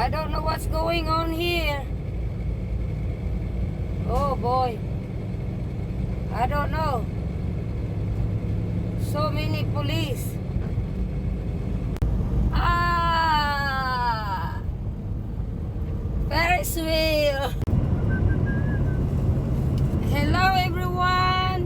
I don't know what's going on here. Oh boy. I don't know. So many police. Ferris wheel. Hello everyone.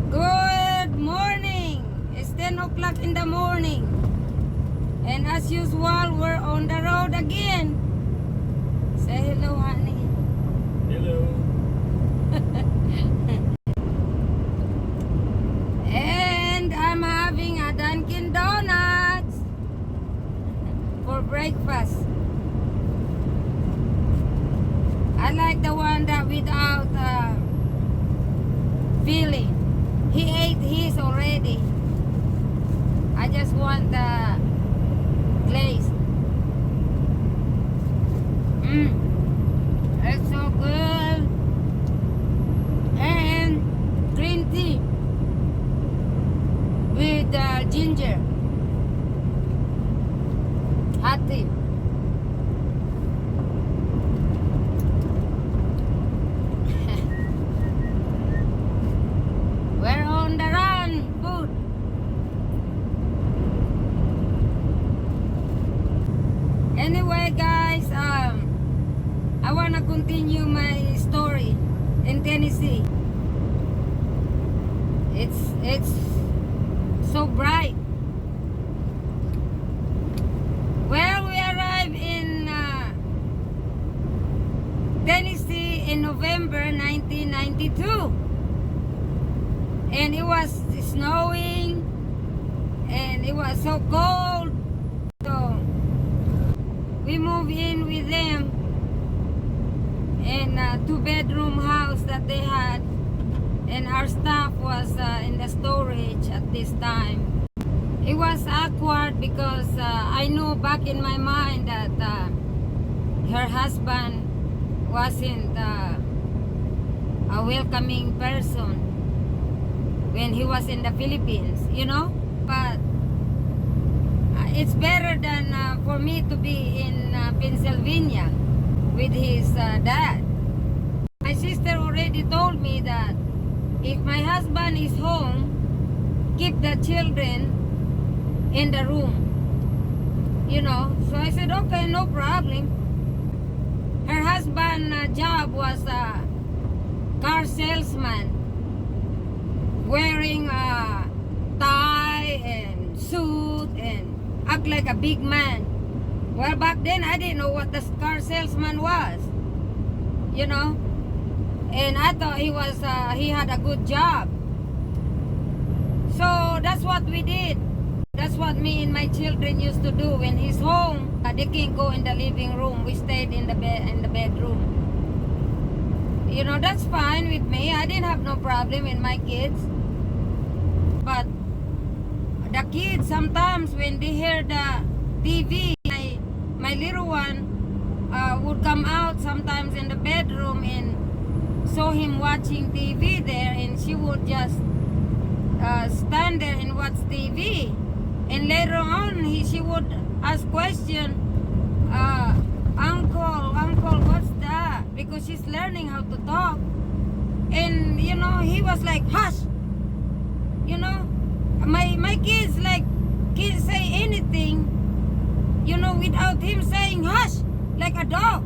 Good morning. It's 10 o'clock in the morning. And as usual, we're on the road again. Say hello, honey. Hello. And I'm having a Dunkin' Donuts for breakfast. I like the one that without filling. He ate his already. I just want the glaze. It's so good. And green tea with ginger. Hot tea. We're on the run, food. Anyway, guys, I want to continue my story in Tennessee. It's so bright. Well, we arrived in Tennessee in November 1992. And it was snowing and it was so cold. So we moved in with them in a 2-bedroom house that they had, and our stuff was in the storage at this time. It was awkward because I knew back in my mind that her husband wasn't a welcoming person when he was in the Philippines, you know. But it's better than for me to be in Pennsylvania with his dad. My sister already told me that if my husband is home, keep the children in the room, you know. So I said, okay, no problem. Her husband's job was a car salesman, wearing a tie and suit and act like a big man. Well, back then I didn't know what the car salesman was, you know, and I thought he had a good job. So that's what we did. That's what me and my children used to do. When he's home, they can't go in the living room. We stayed in the bedroom. You know, that's fine with me. I didn't have no problem with my kids. But the kids, sometimes when they hear the TV, my little one would come out sometimes in the bedroom and saw him watching TV there, and she would just stand there and watch TV. And later on, she would ask question, uncle, what's that? Because she's learning how to talk. And you know, he was like, hush. You know, my kids can't say anything, you know, without him saying hush, like a dog.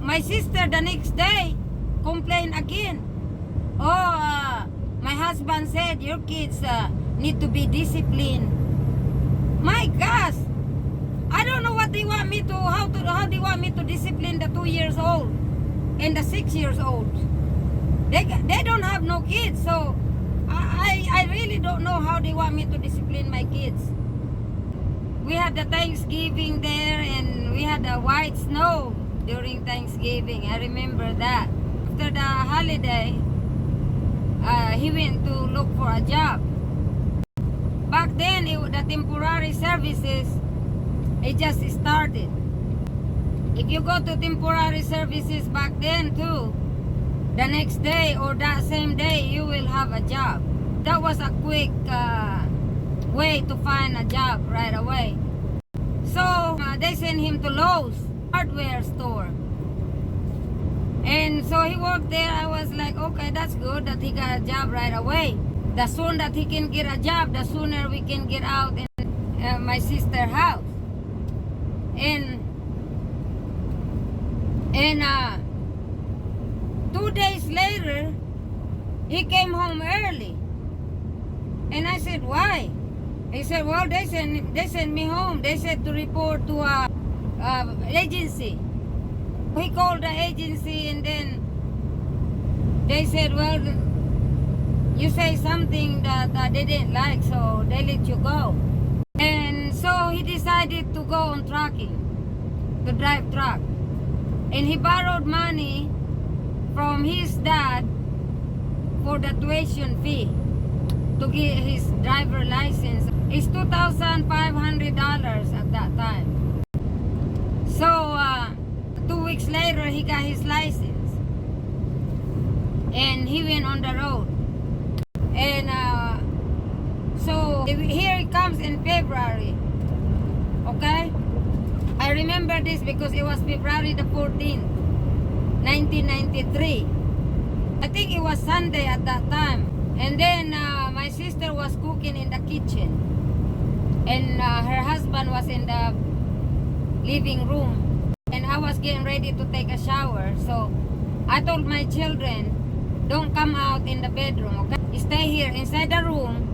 My sister the next day complained again. Oh, my husband said your kids need to be disciplined. My gosh, I don't know what they want me to, how they want me to discipline the 2 years old and the 6 years old. They don't have no kids, so I really don't know how they want me to discipline my kids. We had the Thanksgiving there, and we had a white snow during Thanksgiving. I remember that. After the holiday, he went to look for a job. Back then, the temporary services, it just started. If you go to temporary services back then too, the next day or that same day, you will have a job. That was a quick way to find a job right away. So him to Lowe's hardware store. And so he worked there. I was like, okay, that's good that he got a job right away. The sooner that he can get a job, the sooner we can get out in my sister's house. And 2 days later, he came home early. And I said, why? He said, well, they sent me home. They said to report to a agency. He called the agency, and then they said, well, you say something that they didn't like, so they let you go. And so he decided to go on trucking, to drive truck. And he borrowed money from his dad for the tuition fee to get his driver license. It's $2,500 at that time. So 2 weeks later, he got his license, and he went on the road. And so here it comes in February. Okay, I remember this because it was February the 14th, 1993. I think it was Sunday at that time. And then my sister was cooking in the kitchen, and her husband was in the living room, and I was getting ready to take a shower. So I told my children, don't come out in the bedroom, okay? Stay here inside the room,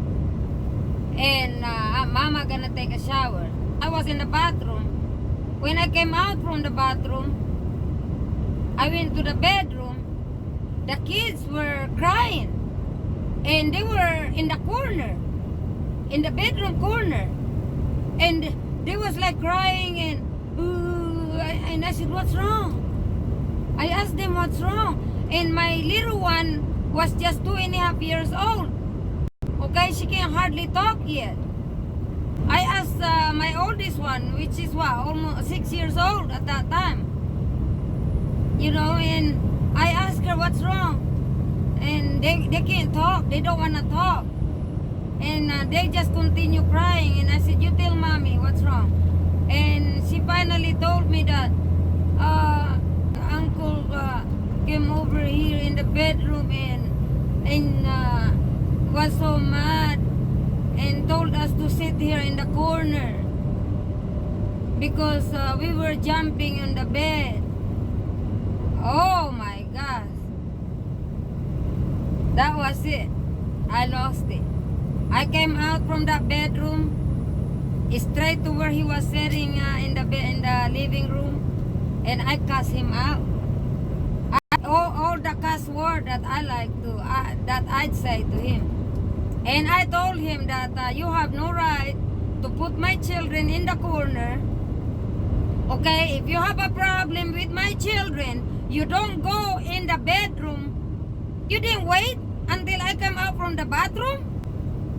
and mama gonna take a shower. I was in the bathroom. When I came out from the bathroom, I went to the bedroom. The kids were crying, and they were in the corner, in the bedroom corner, and they was like crying, and I said, what's wrong? I asked them what's wrong, and my little one was just 2.5 years old. Okay, she can hardly talk yet. I asked my oldest one, which is almost 6 years old at that time, you know, and I asked her what's wrong, and they can't talk. They don't want to talk, and they just continue crying. And I said, you tell mommy what's wrong. And she finally told me that uncle came over here in the bedroom and was so mad and told us to sit here in the corner because we were jumping on the bed. Oh my gosh. That was it. I lost it. I came out from that bedroom straight to where he was sitting in the living room, and I cussed him out. All the cuss word that I like to that I'd say to him. And I told him that you have no right to put my children in the corner. Okay, if you have a problem with my children, you don't go in the bedroom. You didn't wait until I come out from the bathroom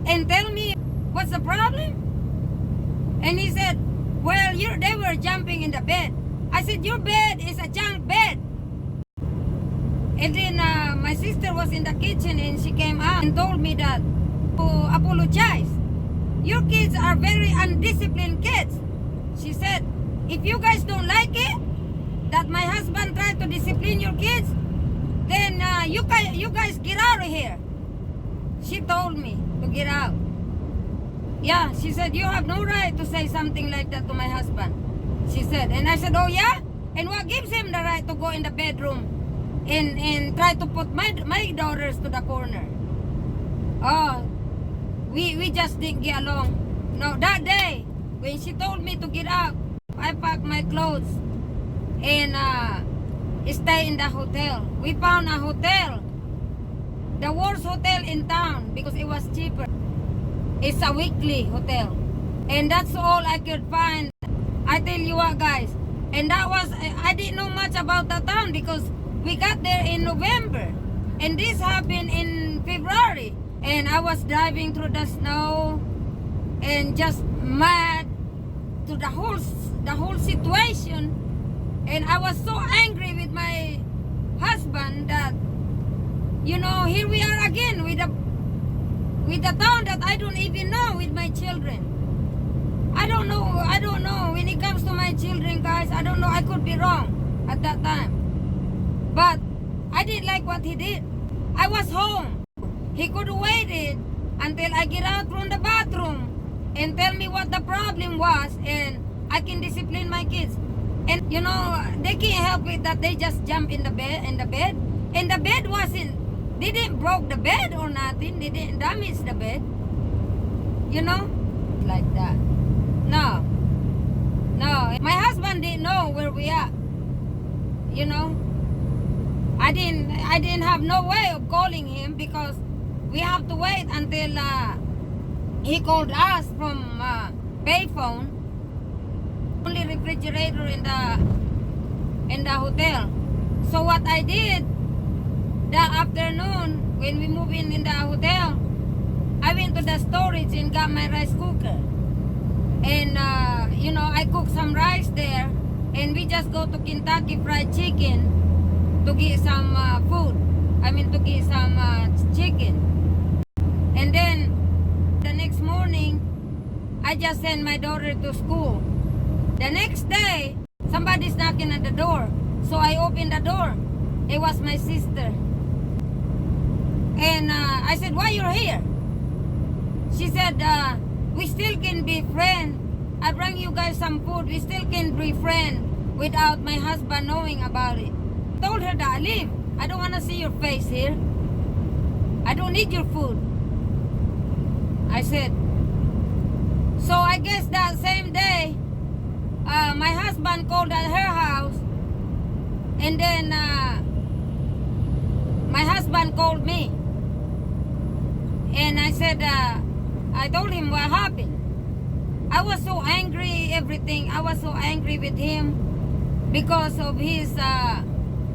and tell me what's the problem? And he said, well, they were jumping in the bed. I said, your bed is a junk bed. And then my sister was in the kitchen, and she came out and told me that to apologize. Your kids are very undisciplined kids. She said, if you guys don't like it, that my husband tried to discipline your kids, then you guys get out of here. She told me to get out. Yeah, she said, you have no right to say something like that to my husband. She said, and I said, oh yeah? And what gives him the right to go in the bedroom and try to put my daughters to the corner? Oh, we just didn't get along. No, that day, when she told me to get out, I packed my clothes and stay in the hotel. We found a hotel, the worst hotel in town because it was cheaper. It's a weekly hotel, and that's all I could find. I tell you what, guys, and that was, I didn't know much about the town because we got there in November, and this happened in February, and I was driving through the snow and just mad to the whole situation. And I was so angry with my husband that, you know, here we are again with the town that I don't even know with my children. I don't know when it comes to my children, guys. be wrong at that time. But I didn't like what he did. I was home. He could have waited until I get out from the bathroom and tell me what the problem was, and I can discipline my kids. And you know, they can't help it that they just jump in the bed. And the bed wasn't, they didn't broke the bed or nothing. They didn't damage the bed. You know, like that. No. My husband didn't know where we are. You know, I didn't have no way of calling him because we have to wait until he called us from payphone. Only refrigerator in the hotel. So what I did that afternoon when we moved in the hotel, I went to the storage and got my rice cooker. And you know, I cooked some rice there, and we just go to Kentucky Fried Chicken to get some food. I mean, to get some chicken. And then the next morning, I just sent my daughter to school. The next day, somebody's knocking at the door. So I opened the door. It was my sister. And I said, why you're here? She said, we still can be friends. I bring you guys some food. We still can be friends without my husband knowing about it. I told her that I leave. I don't want to see your face here. I don't need your food. I said. So I guess that same day, my husband called at her house, and then my husband called me, and I said, I told him what happened. I was so angry, everything. I was so angry with him because of his,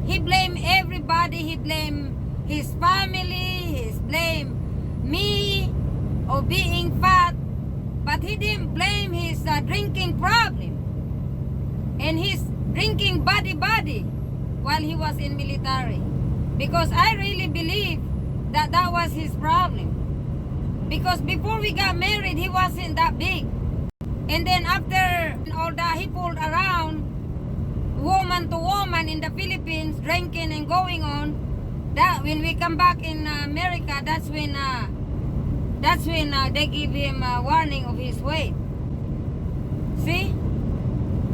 he blamed everybody. He blamed his family, he blamed me of being fat, but he didn't blame his drinking problem and his drinking body while he was in military, because I really believe that that was his problem. Because before we got married, he wasn't that big, and then after all that, he pulled around woman to woman in the Philippines, drinking and going on. That when we come back in America, that's when they give him a warning of his weight. See?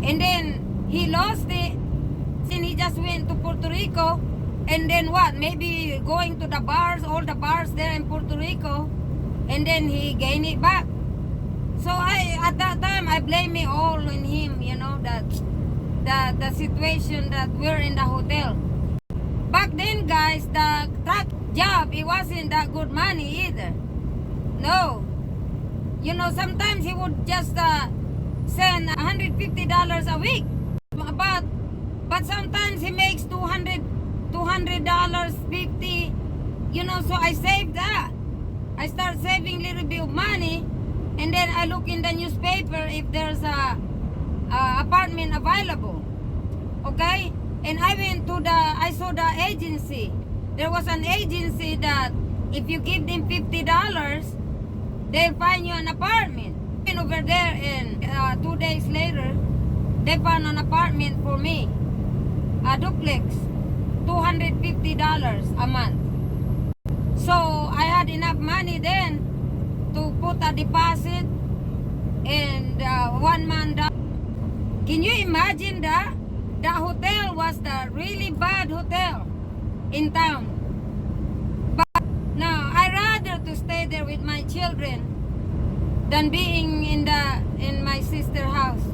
And then he lost it, and he just went to Puerto Rico, and then what? Maybe going to the bars, all the bars there in Puerto Rico, and then he gained it back. So at that time, I blame it all on him, you know, that the situation that we're in the hotel. Back then, guys, the truck job, it wasn't that good money either. No. You know, sometimes he would just send $150 a week. But sometimes he makes $200, $50. You know, so I saved that. I start saving a little bit of money, and then I look in the newspaper if there's a apartment available. Okay? And I went to I saw the agency. There was an agency that if you give them $50, they'll find you an apartment. And over there, and 2 days later, they found an apartment for me, a duplex, $250 a month. So I had enough money then to put a deposit and 1 month down. Can you imagine that? The hotel was the really bad hotel in town. But now I rather to stay there with my children than being in my sister's house.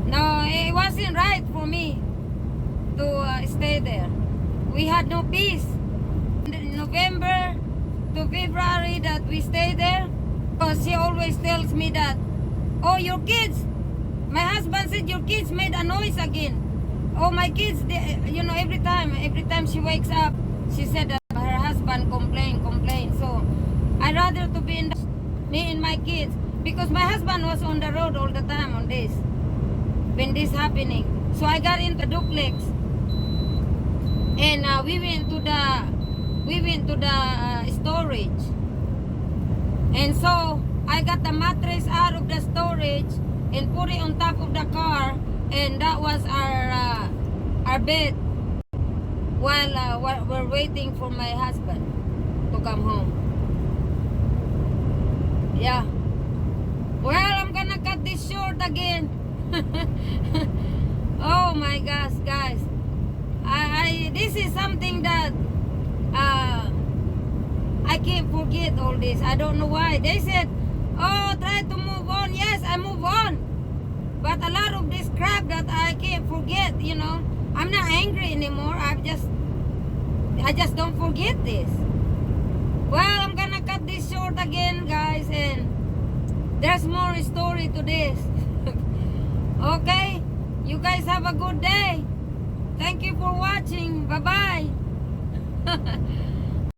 No, it wasn't right for me to stay there. We had no peace. In November to February that we stayed there, because she always tells me that, oh, your kids, my husband said your kids made a noise again. Oh, my kids, you know, every time she wakes up, she said that her husband complain. So I rather to be in me and my kids, because my husband was on the road all the time on this, when this happening. So I got into duplex, and we went to the storage, and so I got the mattress out of the storage and put it on top of the car, and that was our bed while we're waiting for my husband to come home. Yeah. Well, I'm gonna cut this short again. Oh my gosh, guys. I this is something that I can't forget all this. I don't know why. They said, oh, try to move on. Yes, I move on. But a lot of this crap that I can't forget, you know. I'm not angry anymore. I just don't forget this. Well, I'm gonna cut this short again, guys, and there's more story to this. Okay? You guys have a good day. Thank you for watching. Bye-bye.